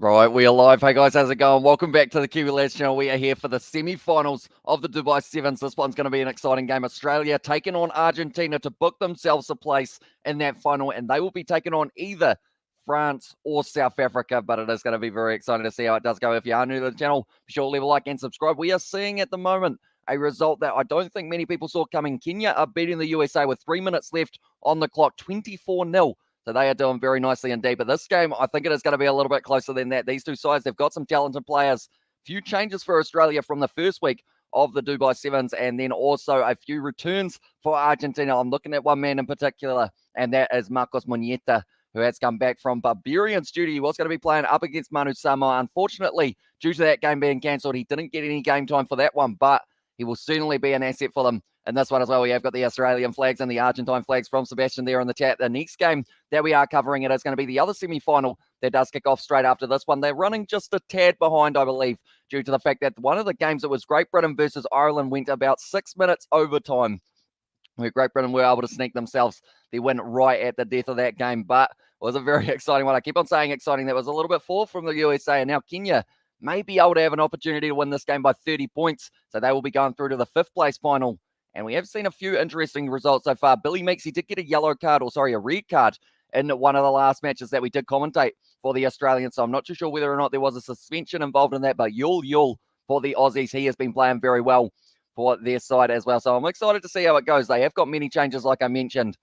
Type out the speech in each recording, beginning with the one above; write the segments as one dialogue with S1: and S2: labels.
S1: Right, we are live. Hey guys, how's it going? Welcome back to the Kiwi Lads channel. We are here for the semi-finals of the Dubai Sevens. This one's going to be an exciting game. Australia taking on Argentina to book themselves a place in that final, and they will be taking on either France or South Africa, but it is going to be very exciting to see how it does go. If you are new to the channel, be sure to leave a like and subscribe. We are seeing at the moment a result that I don't think many people saw coming. Kenya are beating the USA with 3 minutes left on the clock, 24-0. So they are doing very nicely indeed. But this game, I think it is going to be a little bit closer than that. These two sides, they've got some talented players. Few changes for Australia from the first week of the Dubai Sevens, and then also a few returns for Argentina. I'm looking at one man in particular, and that is Marcos Moneta, who has come back from Barbarians duty. He was going to be playing up against Manu Samoa. Unfortunately, due to that game being cancelled, he didn't get any game time for that one, but he will certainly be an asset for them in this one as well. We have got the Australian flags and the Argentine flags from Sebastian there in the chat. The next game that we are covering it is going to be the other semi-final that does kick off straight after this one. They're running just a tad behind, I believe, due to the fact that one of the games that was Great Britain versus Ireland went about 6 minutes overtime, where Great Britain were able to sneak themselves the win right at the death of that game. But it was a very exciting one. I keep on saying exciting. That was a little bit forward from the USA, and now Kenya may be able to have an opportunity to win this game by 30 points. So they will be going through to the fifth place final. And we have seen a few interesting results so far. Billy Meeks, he did get a yellow card, a red card in one of the last matches that we did commentate for the Australians. So I'm not too sure whether or not there was a suspension involved in that, but Yul for the Aussies, he has been playing very well for their side as well. So I'm excited to see how it goes. They have got many changes, like I mentioned.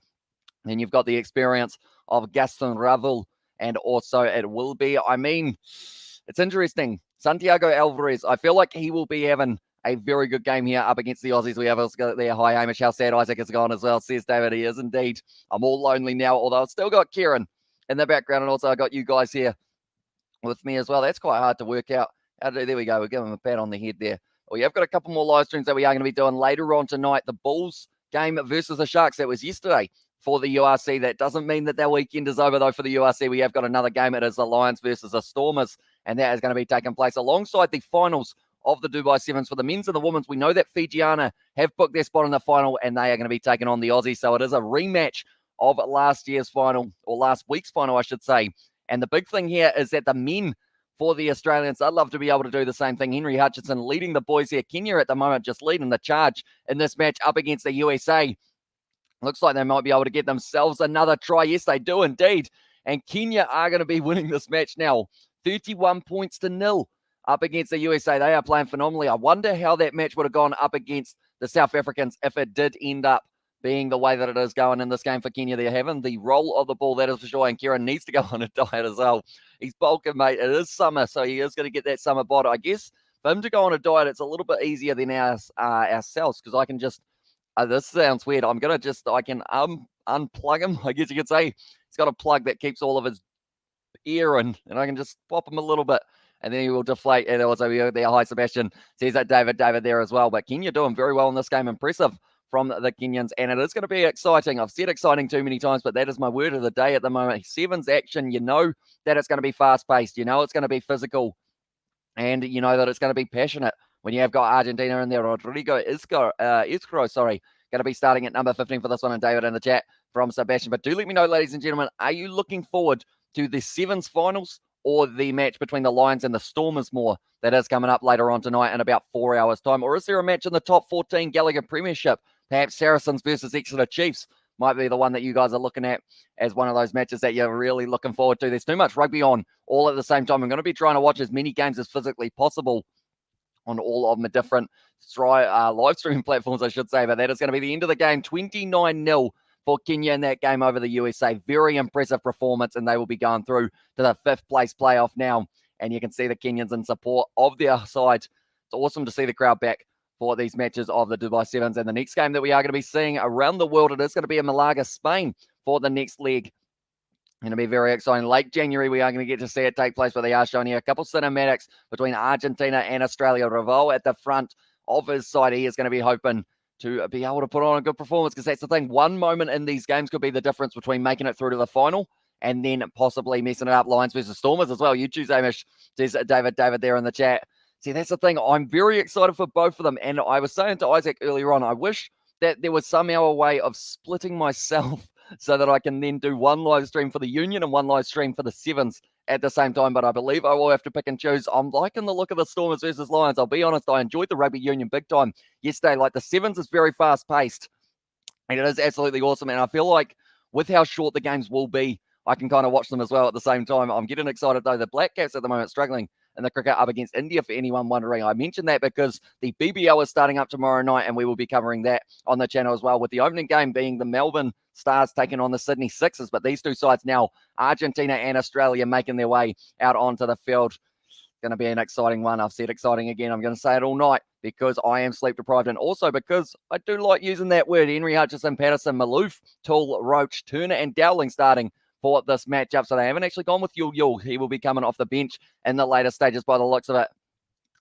S1: Then you've got the experience of Gaston Ravel, and also it will be, it's interesting. Santiago Alvarez, I feel like he will be having a very good game here up against the Aussies. We have also got there. Hi, Hamish. How sad Isaac has gone as well, says David. He is indeed. I'm all lonely now, although I've still got Kieran in the background, and also I got you guys here with me as well. That's quite hard to work out. There we go. We're giving him a pat on the head there. We have got a couple more live streams that we are going to be doing later on tonight. The Bulls game versus the Sharks. That was yesterday for the URC. That doesn't mean that their weekend is over, though, for the URC. We have got another game. It is the Lions versus the Stormers, and that is going to be taking place alongside the finals of the Dubai Sevens for the men's and the women's. We know that Fijiana have booked their spot in the final, and they are going to be taking on the Aussies. So it is a rematch of last year's final, or last week's final, I should say. And the big thing here is that the men for the Australians, I'd love to be able to do the same thing. Henry Hutchinson leading the boys here. Kenya at the moment just leading the charge in this match up against the USA. Looks like they might be able to get themselves another try. Yes, they do indeed. And Kenya are going to be winning this match now. 31 points to nil up against the USA. They are playing phenomenally. I wonder how that match would have gone up against the South Africans if it did end up being the way that it is going in this game for Kenya. They're having the roll of the ball, that is for sure. And Kieran needs to go on a diet as well. He's bulking, mate. It is summer, so he is going to get that summer bod. I guess for him to go on a diet, it's a little bit easier than ourselves, because I can just, this sounds weird. I can unplug him, I guess you could say. He's got a plug that keeps all of his air in, and I can just pop him a little bit, and then he will deflate. And also we there, hi Sebastian, says that David there as well. But Kenya doing very well in this game. Impressive from the Kenyans, and it is going to be exciting. I've said exciting too many times, but that is my word of the day at the moment. Sevens action, you know that it's going to be fast-paced. You know it's going to be physical, and you know that it's going to be passionate when you have got Argentina in there. Rodrigo Iscro, going to be starting at number 15 for this one, and David in the chat from Sebastian. But do let me know, ladies and gentlemen, are you looking forward to the Sevens finals or the match between the Lions and the Stormers more that is coming up later on tonight in about 4 hours' time? Or is there a match in the top 14 Gallagher Premiership? Perhaps Saracens versus Exeter Chiefs might be the one that you guys are looking at as one of those matches that you're really looking forward to. There's too much rugby on all at the same time. I'm going to be trying to watch as many games as physically possible on all of the different live streaming platforms, I should say. But that is going to be the end of the game, 29-0 for Kenya in that game over the USA. Very impressive performance, and they will be going through to the fifth place playoff now. And you can see the Kenyans in support of their side. It's awesome to see the crowd back for these matches of the Dubai Sevens. And the next game that we are going to be seeing around the world, it is going to be in Malaga, Spain for the next leg. Going to be very exciting. Late January, we are going to get to see it take place, but they are showing here a couple cinematics between Argentina and Australia. Ravel at the front of his side. He is going to be hoping to be able to put on a good performance, because that's the thing. One moment in these games could be the difference between making it through to the final and then possibly messing it up. Lions versus Stormers as well. You choose, Amish, says David there in the chat. See, that's the thing. I'm very excited for both of them. And I was saying to Isaac earlier on, I wish that there was somehow a way of splitting myself so that I can then do one live stream for the Union and one live stream for the Sevens at the same time, but I believe I will have to pick and choose. I'm liking the look of the Stormers versus Lions. I'll be honest, I enjoyed the rugby union big time yesterday. Like the Sevens is very fast paced, and it is absolutely awesome. And I feel like with how short the games will be, I can kind of watch them as well at the same time. I'm getting excited though. The Black Caps at the moment struggling in the cricket up against India, for anyone wondering. I mentioned that because the BBL is starting up tomorrow night, and we will be covering that on the channel as well, with the opening game being the Melbourne Stars taking on the Sydney Sixers. But these two sides now, Argentina and Australia, making their way out onto the field. Going to be an exciting one. I've said exciting again. I'm going to say it all night because I am sleep deprived, and also because I do like using that word. Henry, Hutchison, Patterson, Maloof, Toole, Roach, Turner, and Dowling starting for this matchup. So they haven't actually gone with Yul. He will be coming off the bench in the later stages by the looks of it.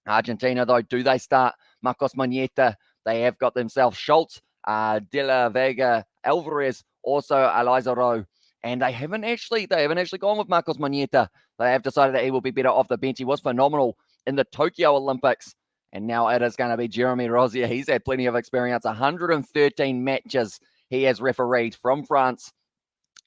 S1: Argentina, though, do they start Marcos Moneta? They have got themselves Schultz, De La Vega, Alvarez, also Eliza Rowe. And they haven't actually gone with Marcos Moneta. They have decided that he will be better off the bench. He was phenomenal in the Tokyo Olympics. And now it is going to be Jeremy Rozier. He's had plenty of experience. 113 matches he has refereed from France.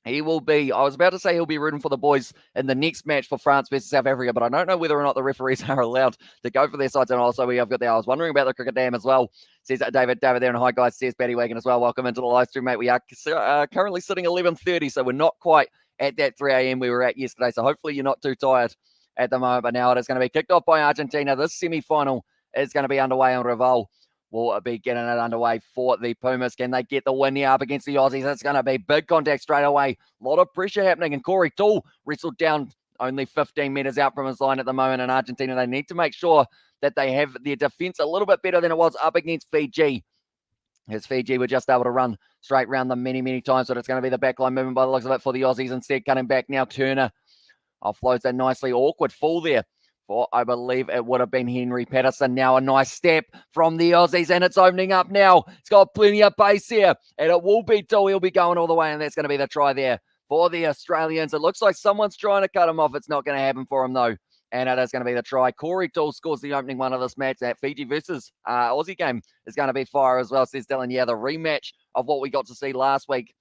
S1: He will be, I was about to say he'll be rooting for the boys in the next match for France versus South Africa, but I don't know whether or not the referees are allowed to go for their sides. And also we have got there, I was wondering about the cricket dam as well. Says David there, and hi guys, says Batty Wagon as well. Welcome into the live stream, mate. We are currently sitting 11:30, so we're not quite at that 3 a.m. we were at yesterday. So hopefully you're not too tired at the moment, but now it is going to be kicked off by Argentina. This semi-final is going to be underway in Raval. We'll be getting it underway for the Pumas. Can they get the win here up against the Aussies? It's going to be big contact straight away. A lot of pressure happening. And Corey Toole wrestled down only 15 metres out from his line at the moment. In Argentina, they need to make sure that they have their defence a little bit better than it was up against Fiji. As Fiji were just able to run straight round them many, many times. But it's going to be the backline movement by the looks of it for the Aussies. Instead, cutting back now, Turner offloads that nicely. Awkward fall there. I believe it would have been Henry Patterson. Now a nice step from the Aussies, and it's opening up now. It's got plenty of pace here, and it will be Toole. He'll be going all the way, and that's going to be the try there for the Australians. It looks like someone's trying to cut him off. It's not going to happen for him, though, and it is going to be the try. Corey Toole scores the opening one of this match. That Fiji versus Aussie game is going to be fire as well, says Dylan. Yeah, the rematch of what we got to see last week,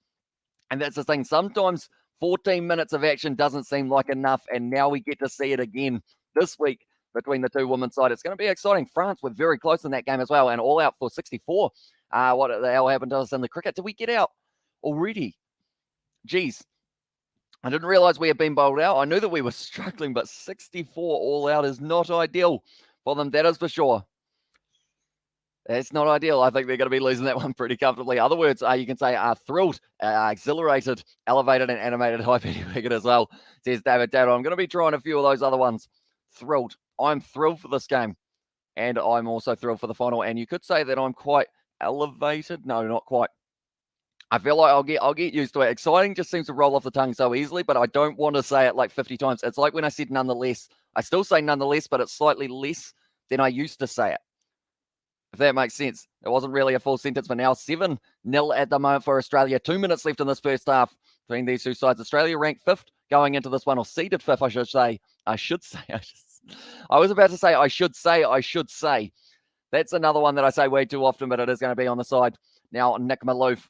S1: and that's the thing. Sometimes 14 minutes of action doesn't seem like enough, and now we get to see it again this week between the two women's side. It's going to be exciting. France were very close in that game as well, and all out for 64. What the hell happened to us in the cricket? Did we get out already? Geez, I didn't realize we had been bowled out. I knew that we were struggling, but 64 all out is not ideal for them. That is for sure. It's not ideal. I think they're going to be losing that one pretty comfortably. Other words, you can say are thrilled, exhilarated, elevated, and animated. Hi, Petty Wicket as well, says David Dado. I'm going to be trying a few of those other ones. Thrilled. I'm thrilled for this game, and I'm also thrilled for the final. And you could say that I'm quite elevated. No, not quite. I feel like I'll get used to it. Exciting just seems to roll off the tongue so easily, but I don't want to say it like 50 times. It's like when I said nonetheless. I still say nonetheless, but it's slightly less than I used to say it, if that makes sense. It wasn't really a full sentence for now. 7-0 at the moment for Australia. 2 minutes left in this first half between these two sides. Australia ranked 5th going into this one, or seeded 5th, I should say. I was about to say I should say. That's another one that I say way too often, but it is going to be on the side. Now, Nick Maloof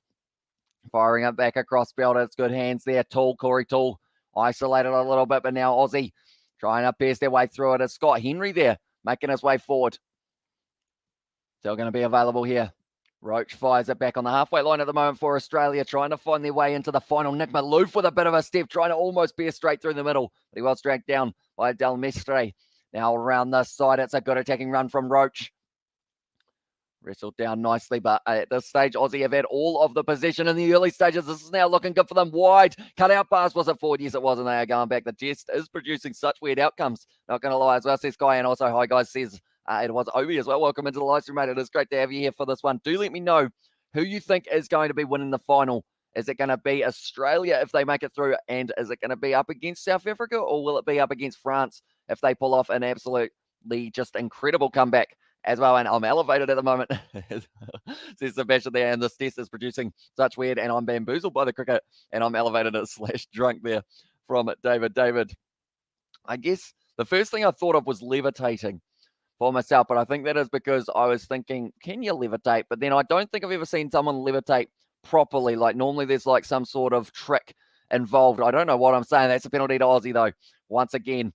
S1: firing up back across field. It's good hands there. Corey Toole isolated a little bit, but now Aussie trying to pierce their way through it. It's Scott Henry there making his way forward. Still going to be available here. Roach fires it back on the halfway line at the moment for Australia, trying to find their way into the final. Nick Maloof with a bit of a step, trying to almost pierce straight through the middle, but he was dragged down by Del Mestre. Now around this side, it's a good attacking run from Roach. Wrestled down nicely, but at this stage, Aussie have had all of the possession in the early stages. This is now looking good for them. Wide cut out pass. Was it forward? Yes, it was, and they are going back. The jest is producing such weird outcomes. Not going to lie as well, says Guy, and also hi guys, says it was Obi as well. Welcome into the live stream, mate. It is great to have you here for this one. Do let me know who you think is going to be winning the final. Is it going to be Australia if they make it through? And is it going to be up against South Africa? Or will it be up against France if they pull off an absolutely just incredible comeback as well? And I'm elevated at the moment, says Sebastian there. And this test is producing such weird. And I'm bamboozled by the cricket. And I'm elevated / drunk there from David. I guess the first thing I thought of was levitating for myself, but I think that is because I was thinking, can you levitate? But then I don't think I've ever seen someone levitate properly. Like normally there's like some sort of trick involved. I don't know what I'm saying. That's a penalty to Aussie, though, once again.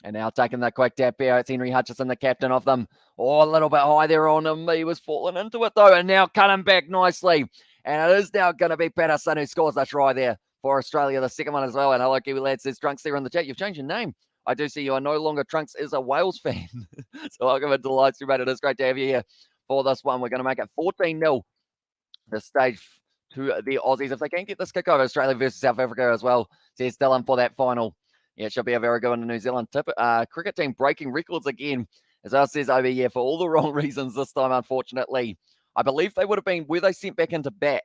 S1: And now taking the quick tap here. It's Henry Hutchison, the captain of them. Oh, a little bit high there on him. He was falling into it, though, and now cutting back nicely. And it is now going to be Patterson who scores the try there for Australia, the second one as well. And hello, Kiwi lads, says Trunks there in the chat. You've changed your name. I do see you are no longer Trunks is a Wales fan. So welcome into the live stream, mate. It is great to have you here for this one. We're going to make it 14-0 this stage to the Aussies. If they can get this kick over, Australia versus South Africa as well, says Dylan for that final. Yeah, it should be a very good one. The New Zealand cricket team breaking records again, as I says over here, for all the wrong reasons this time, unfortunately. I believe they would have been, were they sent back into bat?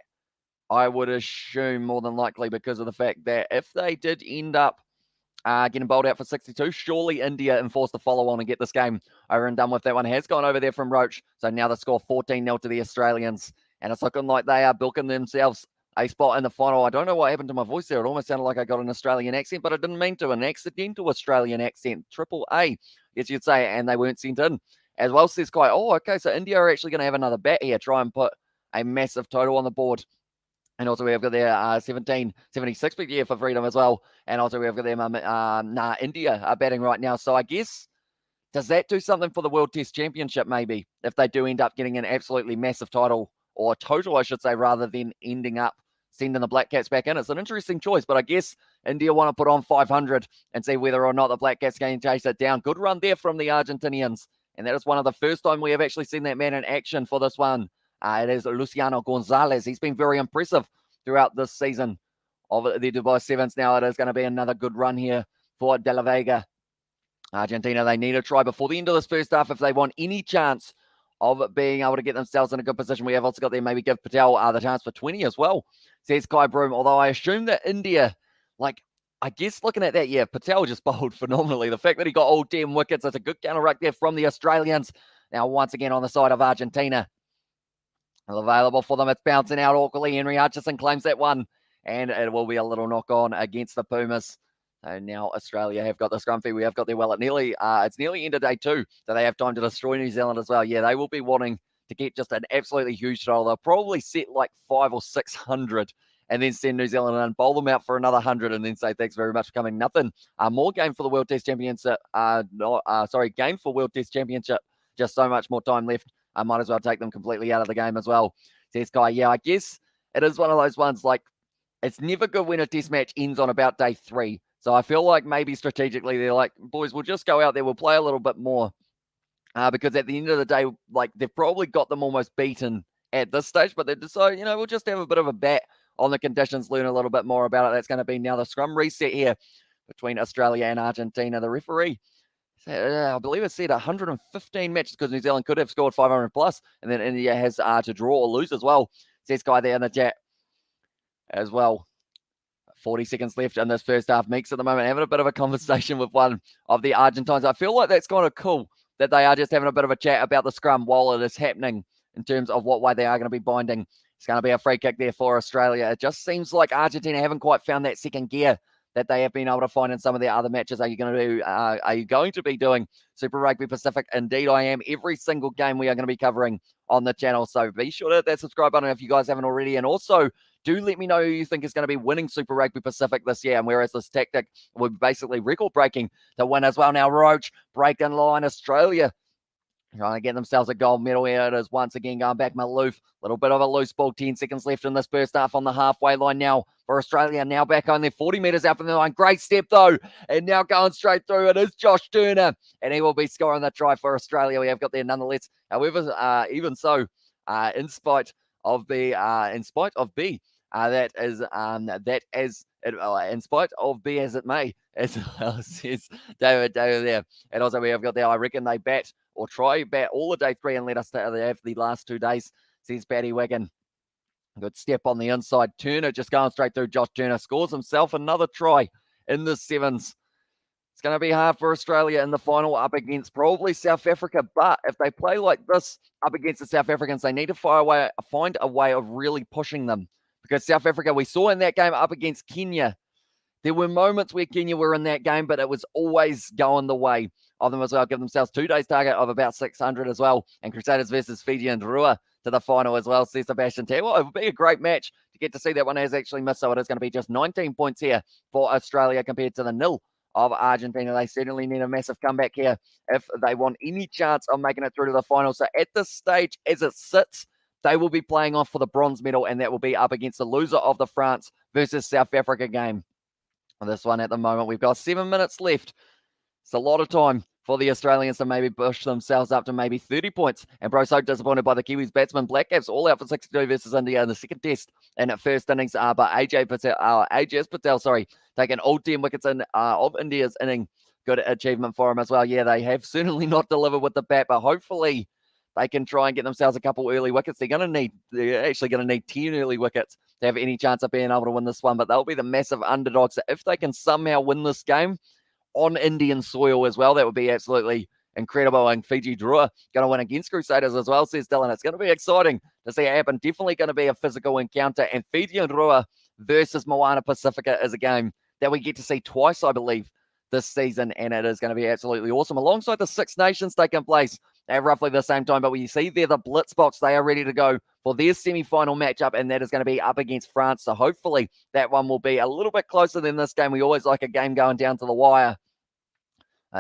S1: I would assume more than likely because of the fact that if they did end up getting bowled out for 62, surely India enforced the follow-on and get this game over and done with. That one has gone over there from Roach. So now the score 14-0 to the Australians. And it's looking like they are bilking themselves a spot in the final. I don't know what happened to my voice there. It almost sounded like I got an Australian accent, but I didn't mean to. An accidental Australian accent. Triple A, yes, you'd say. And they weren't sent in. As well, says Kai, oh, okay, so India are actually going to have another bat here. Try and put a massive total on the board. And also we have got their 1776 big year for freedom as well. And also we have got them, India are batting right now. So I guess, does that do something for the World Test Championship maybe? If they do end up getting an absolutely massive title, or total, I should say, rather than ending up sending the Black Cats back in. It's an interesting choice, but I guess India want to put on 500 and see whether or not the Black Cats can chase it down. Good run there from the Argentinians. And that is one of the first time we have actually seen that man in action for this one. It is Luciano Gonzalez. He's been very impressive throughout this season of the Dubai Sevens. Now it is going to be another good run here for De La Vega. Argentina, they need a try before the end of this first half if they want any chance of being able to get themselves in a good position. We have also got there, maybe give Patel the chance for 20 as well, says Kai Broom. Although I assume that India, I guess looking at that, yeah, Patel just bowled phenomenally. The fact that he got all 10 wickets, that's a good counter right there from the Australians. Now, once again, on the side of Argentina. Available for them. It's bouncing out awkwardly. Henry Hutchison claims that one, and it will be a little knock on against the Pumas. So now Australia have got the scrumpy. We have got their well at nearly, it's nearly end of day 2. So they have time to destroy New Zealand as well. Yeah, they will be wanting to get just an absolutely huge total. They'll probably set like 500 or 600 and then send New Zealand and bowl them out for another 100 and then say thanks very much for coming. Nothing. More game for the World Test Championship. Game for World Test Championship. Just so much more time left. I might as well take them completely out of the game as well. Says Guy, yeah, I guess it is one of those ones, like, it's never good when a test match ends on about day 3. So I feel like maybe strategically they're like, boys, we'll just go out there, we'll play a little bit more. Because at the end of the day, like, they've probably got them almost beaten at this stage, but they decide, we'll just have a bit of a bet on the conditions, learn a little bit more about it. That's going to be now the scrum reset here between Australia and Argentina. The referee, I believe it said 115 matches because New Zealand could have scored 500 plus, and then India has to draw or lose as well. Says Guy there in the chat as well. 40 seconds left in this first half. Meeks at the moment having a bit of a conversation with one of the Argentines. I feel like that's kind of cool that they are just having a bit of a chat about the scrum while it is happening in terms of what way they are going to be binding. It's going to be a free kick there for Australia. It just seems like Argentina haven't quite found that second gear that they have been able to find in some of their other matches. Are you going to be doing Super Rugby Pacific? Indeed, I am. Every single game we are going to be covering on the channel. So be sure to hit that subscribe button if you guys haven't already. And also, do let me know who you think is going to be winning Super Rugby Pacific this year. And whereas this tactic will be basically record-breaking to win as well. Now, Roach, break in line, Australia trying to get themselves a gold medal here. It is once again going back Maloof. Little bit of a loose ball. 10 seconds left in this first half on the halfway line now for Australia. Now back on there, 40 metres out from the line. Great step though. And now going straight through. It is Josh Turner. And he will be scoring the try for Australia. We have got there nonetheless. However, even so, in spite of B, in spite of B as it may, as says David there. And also we have got there, I reckon they bat or try bat all of day 3 and let us have the last 2 days, says Paddy Wiggin. Good step on the inside. Turner just going straight through. Josh Turner scores himself another try in the sevens. It's going to be hard for Australia in the final up against probably South Africa. But if they play like this up against the South Africans, they need to find a way of really pushing them. Because South Africa, we saw in that game up against Kenya, There were moments where Kenya were in that game, but it was always going the way of them as well. Give themselves 2 days target of about 600 as well. And Crusaders versus Fiji and Rua to the final as well. Says Sebastian T. Well, it would be a great match to get to see. That one has actually missed, so it is going to be just 19 points here for Australia compared to the 0 of Argentina. They certainly need a massive comeback here if they want any chance of making it through to the final. So at this stage, as it sits, they will be playing off for the bronze medal, and that will be up against the loser of the France versus South Africa game. This one at the moment, we've got 7 minutes left. It's a lot of time for the Australians to maybe push themselves up to maybe 30 points. And bro, so disappointed by the Kiwis batsman. Black Caps all out for 62 versus India in the second test and at first innings. But AJS Patel, taking all 10 wickets in of India's inning. Good achievement for him as well. Yeah, they have certainly not delivered with the bat, but hopefully they can try and get themselves a couple early wickets. They're actually going to need 10 early wickets to have any chance of being able to win this one, but they'll be the massive underdogs. So if they can somehow win this game on Indian soil as well, that would be absolutely incredible. And Fiji Drua going to win against Crusaders as well, says Dylan. It's going to be exciting to see it happen. Definitely going to be a physical encounter. And Fiji and Drua versus Moana Pacifica is a game that we get to see twice, I believe, this season, and it is going to be absolutely awesome. Alongside the Six Nations taking place at roughly the same time, but when you see there the Blitz box, they are ready to go for their semi-final matchup, and that is going to be up against France. So hopefully that one will be a little bit closer than this game. We always like a game going down to the wire.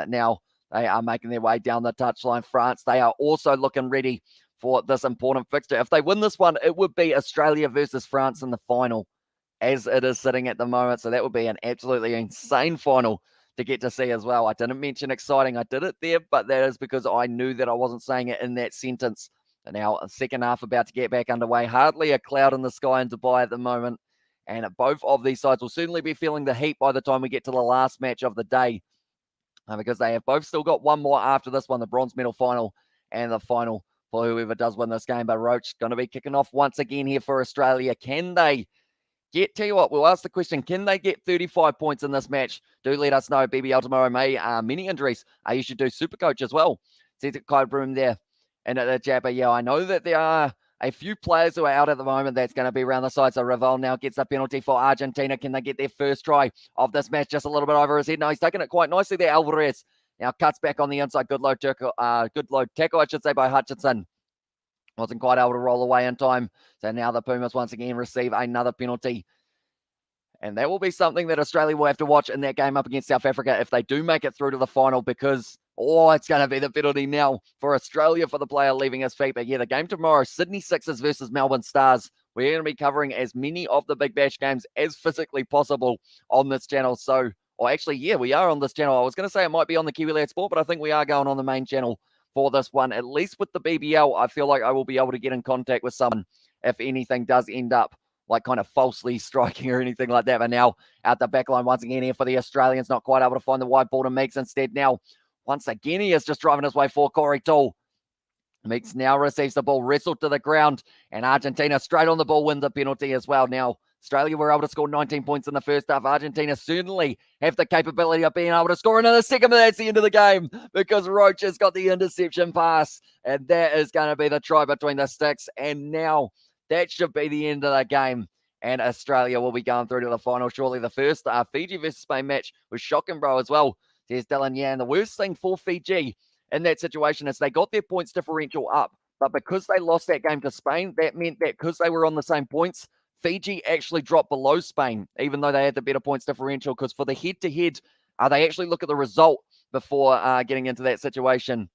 S1: Now they are making their way down the touchline. France, they are also looking ready for this important fixture. If they win this one, it would be Australia versus France in the final, as it is sitting at the moment. So that would be an absolutely insane final to get to see as well. I didn't mention exciting. I did it there, but that is because I knew that I wasn't saying it in that sentence. And now a second half about to get back underway. Hardly a cloud in the sky in Dubai at the moment. And both of these sides will certainly be feeling the heat by the time we get to the last match of the day. Because they have both still got one more after this one, the bronze medal final and the final for whoever does win this game. But Roach going to be kicking off once again here for Australia. Can they tell you what, we'll ask the question, can they get 35 points in this match? Do let us know. BBL tomorrow may many injuries. You should do Super Coach as well. See Kai Broom there and at the jabber. Yeah, I know that there are a few players who are out at the moment that's going to be around the side. So Ravel now gets the penalty for Argentina. Can they get their first try of this match? Just a little bit over his head. No, he's taking it quite nicely there, Alvarez. Now cuts back on the inside. Good low tackle, I should say, by Hutchinson. Wasn't quite able to roll away in time. So now the Pumas once again receive another penalty. And that will be something that Australia will have to watch in that game up against South Africa if they do make it through to the final, because, it's going to be the penalty now for Australia for the player leaving his feet. But yeah, the game tomorrow, Sydney Sixers versus Melbourne Stars. We're going to be covering as many of the Big Bash games as physically possible on this channel. So, we are on this channel. I was going to say it might be on the Kiwi Lad Sport, but I think we are going on the main channel for this one. At least with the BBL, I feel like I will be able to get in contact with someone if anything does end up like kind of falsely striking or anything like that. But now out the back line once again here for the Australians, not quite able to find the wide ball to Meeks. Instead now, once again, he is just driving his way for Corey Toole. Meeks now receives the ball, wrestled to the ground, and Argentina straight on the ball wins the penalty as well. Now, Australia were able to score 19 points in the first half. Argentina certainly have the capability of being able to score another second, but that's the end of the game because Roach has got the interception pass, and that is going to be the try between the sticks. And now that should be the end of the game, and Australia will be going through to the final. Surely the first Fiji versus Spain match was shocking, bro, as well. Says Dylan, yeah, and the worst thing for Fiji in that situation is they got their points differential up, but because they lost that game to Spain, that meant that because they were on the same points, Fiji actually dropped below Spain, even though they had the better points differential, because for the head-to-head, they actually look at the result before getting into that situation.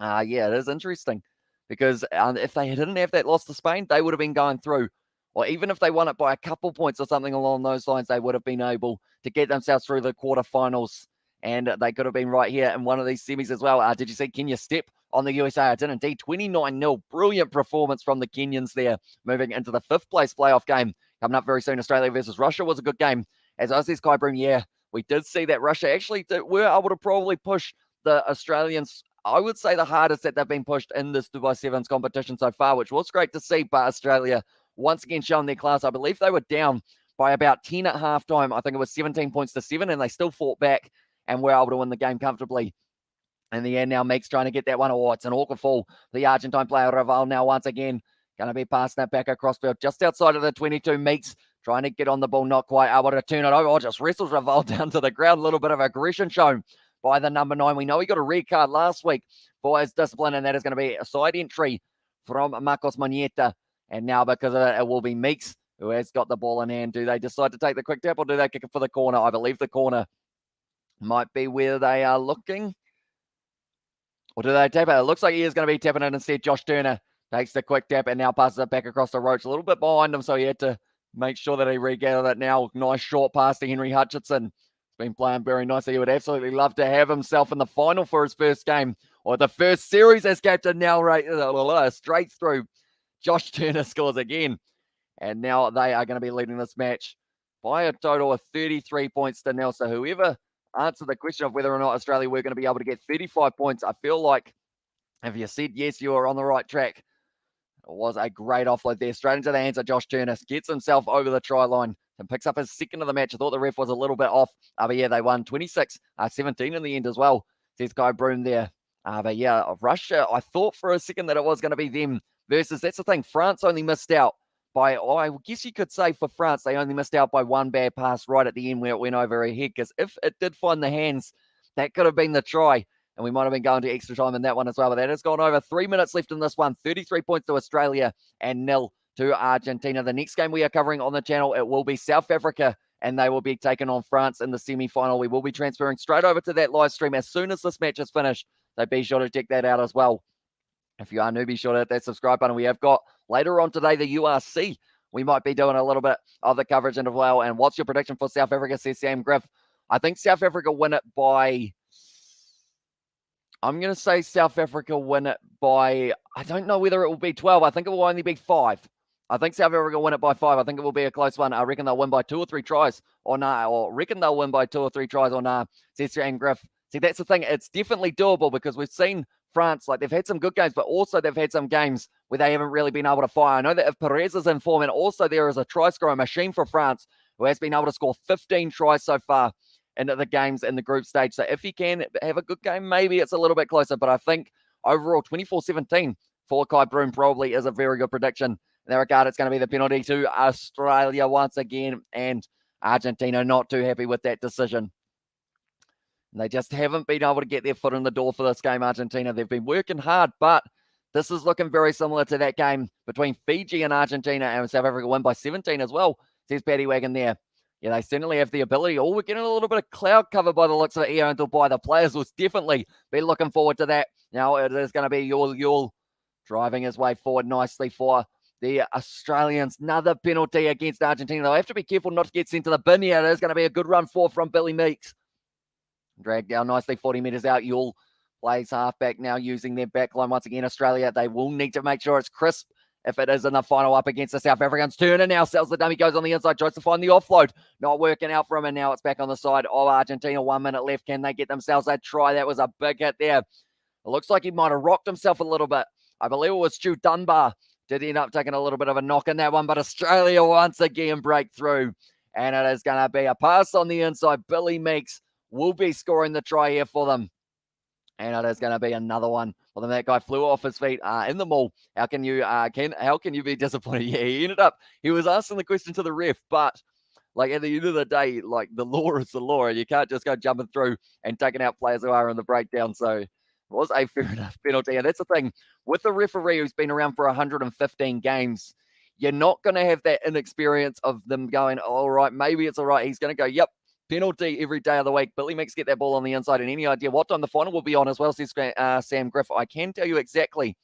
S1: Yeah, it is interesting, because if they didn't have that loss to Spain, they would have been going through. Or even if they won it by a couple points or something along those lines, they would have been able to get themselves through the quarterfinals. And they could have been right here in one of these semis as well. Did you see Kenya step on the USA? I did indeed. 29-0. Brilliant performance from the Kenyans there, moving into the 5th place playoff game. Coming up very soon, Australia versus Russia was a good game. As I says, Kai Broom, yeah, we did see that Russia actually were able to probably push the Australians, I would say, the hardest that they've been pushed in this Dubai Sevens competition so far, which was great to see. But Australia, once again, showing their class. I believe they were down by about 10 at halftime. I think it was 17 points to 7, and they still fought back and were able to win the game comfortably. In the end, now Meeks trying to get that one. It's an awkward fall. The Argentine player Raval now once again going to be passing that back across field just outside of the 22. Meeks trying to get on the ball, not quite able to turn it over. Just wrestles Raval down to the ground. A little bit of aggression shown by the number 9. We know he got a red card last week for his discipline, and that is going to be a side entry from Marcos Moneta. And now, because of it, it will be Meeks who has got the ball in hand. Do they decide to take the quick tap, or do they kick it for the corner? I believe the corner might be where they are looking. Or do they tap it? It looks like he is going to be tapping it instead. Josh Turner takes the quick tap and now passes it back across the Roach. A little bit behind him, so he had to make sure that he regathered it now. Nice short pass to Henry Hutchinson. He's been playing very nicely. He would absolutely love to have himself in the final for his first game, or the first series as captain now, right, straight through. Josh Turner scores again. And now they are going to be leading this match by a total of 33 points to nil. So whoever answered the question of whether or not Australia were going to be able to get 35 points, I feel like if you said yes, you are on the right track. It was a great offload there. Straight into the hands of Josh Turner. Gets himself over the try line and picks up his second of the match. I thought the ref was a little bit off. But yeah, they won 26-17 in the end as well. Says Guy Broom there. But yeah, Russia, I thought for a second that it was going to be them versus, that's the thing, France only missed out by, I guess you could say for France, they only missed out by one bad pass right at the end where it went over her head, because if it did find the hands, that could have been the try, and we might have been going to extra time in that one as well, but that has gone over. 3 minutes left in this one. 33 points to Australia and 0 to Argentina. The next game we are covering on the channel, it will be South Africa, and they will be taking on France in the semi-final. We will be transferring straight over to that live stream as soon as this match is finished, so be sure to check that out as well. If you are new, be sure to hit that subscribe button. We have got later on today the URC. We might be doing a little bit of the coverage as well. And what's your prediction for South Africa, says Sam Griff? I think South Africa win it by, I'm going to say South Africa win it by, I don't know whether it will be 12. I think it will only be 5. I think South Africa will win it by 5. I think it will be a close one. I reckon they'll win by 2 or 3 tries or nah. Or reckon they'll win by 2 or 3 tries or nah, says Sam Griff. See, that's the thing. It's definitely doable because we've seen France, like they've had some good games, but also they've had some games where they haven't really been able to fire. I know that if Perez is in form, and also there is a try scorer machine for France who has been able to score 15 tries so far into the games in the group stage. So if he can have a good game, maybe it's a little bit closer, but I think overall 24-17 for Kai Broom probably is a very good prediction. In that regard, it's going to be the penalty to Australia once again, and Argentina not too happy with that decision. They just haven't been able to get their foot in the door for this game, Argentina. They've been working hard, but this is looking very similar to that game between Fiji and Argentina, and South Africa win by 17 as well, says Paddy Wagon there. Yeah, they certainly have the ability. Oh, we're getting a little bit of cloud cover by the looks of it here until by the players will definitely be looking forward to that. Now it is going to be Yul driving his way forward nicely for the Australians. Another penalty against Argentina. They'll have to be careful not to get sent to the bin here. There's going to be a good run from Billy Meeks. Dragged down nicely, 40 metres out. Yule plays halfback now using their back line once again. Australia, they will need to make sure it's crisp if it is in the final up against the South Africans. Turner now sells the dummy, goes on the inside, tries to find the offload. Not working out for him, and now it's back on the side of Argentina. 1 minute left. Can they get themselves a try? That was a big hit there. It looks like he might have rocked himself a little bit. I believe it was Stu Dunbar. Did end up taking a little bit of a knock in that one, but Australia once again break through. And it is going to be a pass on the inside. Billy Meeks will be scoring the try here for them. And it is going to be another one. Well, then that guy flew off his feet in the mall. How can you be disappointed? Yeah, he was asking the question to the ref, but like at the end of the day, like the law is the law, and you can't just go jumping through and taking out players who are in the breakdown. So it was a fair enough penalty. And that's the thing with the referee who's been around for 115 games. You're not going to have that inexperience of them going, all right, maybe it's all right. He's going to go, yep, penalty every day of the week. Billy Meeks get that ball on the inside, and any idea what time the final will be on as well, says Sam Griff. I can tell you exactly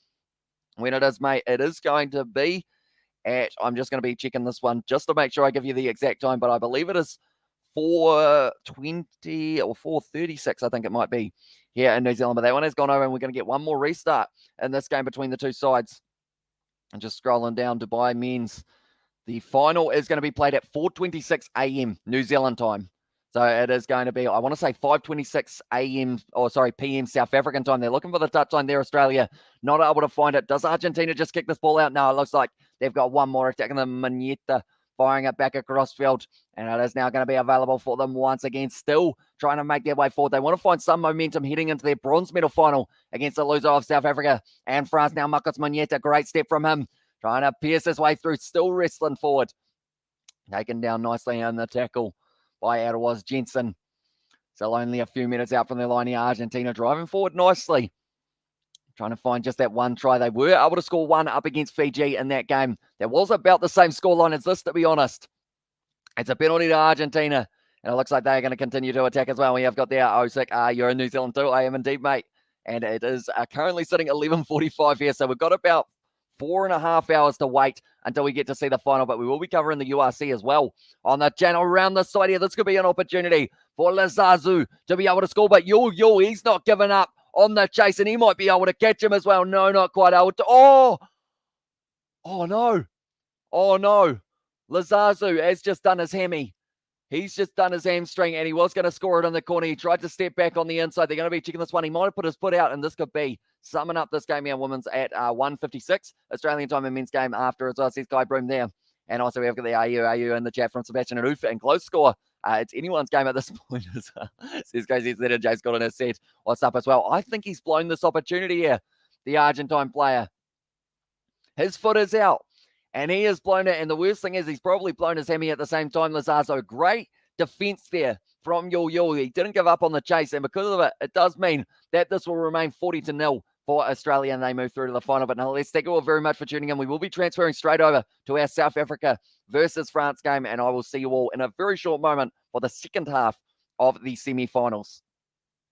S1: when it is, mate. It is going to be at, I'm just going to be checking this one just to make sure I give you the exact time, but I believe it is 4:20 or 4:36, I think it might be, here in New Zealand. But that one has gone over, and we're going to get one more restart in this game between the two sides. And just scrolling down, Dubai men's, the final is going to be played at 4:26 a.m. New Zealand time. So it is going to be, I want to say 5:26 a.m. or sorry, p.m. South African time. They're looking for the touchline there, Australia. Not able to find it. Does Argentina just kick this ball out? No, it looks like they've got one more attacking the Moneta, firing it back across field. And it is now going to be available for them once again. Still trying to make their way forward. They want to find some momentum heading into their bronze medal final against the loser of South Africa and France. Now Marcos Moneta, great step from him. Trying to pierce his way through, still wrestling forward. Taken down nicely in the tackle by Arawaz Jensen. So only a few minutes out from the line here. Argentina driving forward nicely. Trying to find just that one try. They were able to score one up against Fiji in that game. That was about the same scoreline as this, to be honest. It's a penalty to Argentina. And it looks like they're going to continue to attack as well. We have got there, Osik. You're in New Zealand too. I am indeed, mate. And it is currently sitting 11:45 here. So we've got about 4.5 hours to wait until we get to see the final. But we will be covering the URC as well on the channel around the side here. This could be an opportunity for Lazazu to be able to score. But Yul, he's not giving up on the chase. And he might be able to catch him as well. No, not quite able to. Oh no. Lazazu has just done his hammy. He's just done his hamstring, and he was going to score it in the corner. He tried to step back on the inside. They're going to be checking this one. He might have put his foot out, and this could be summing up this game here. Women's at 1:56 Australian time and men's game after as well. Says Guy Broom there. And also we have got the AU in the chat from Sebastian and Ufa and close score. It's anyone's game at this point as well. Says Crazy that Jay's got in his set. What's up as well? I think he's blown this opportunity here, the Argentine player. His foot is out. And he has blown it. And the worst thing is he's probably blown his hammy at the same time. Lazazo, great defense there from Yul. He didn't give up on the chase. And because of it, it does mean that this will remain 40-0 for Australia. And they move through to the final. But nonetheless, thank you all very much for tuning in. We will be transferring straight over to our South Africa versus France game. And I will see you all in a very short moment for the second half of the semi-finals.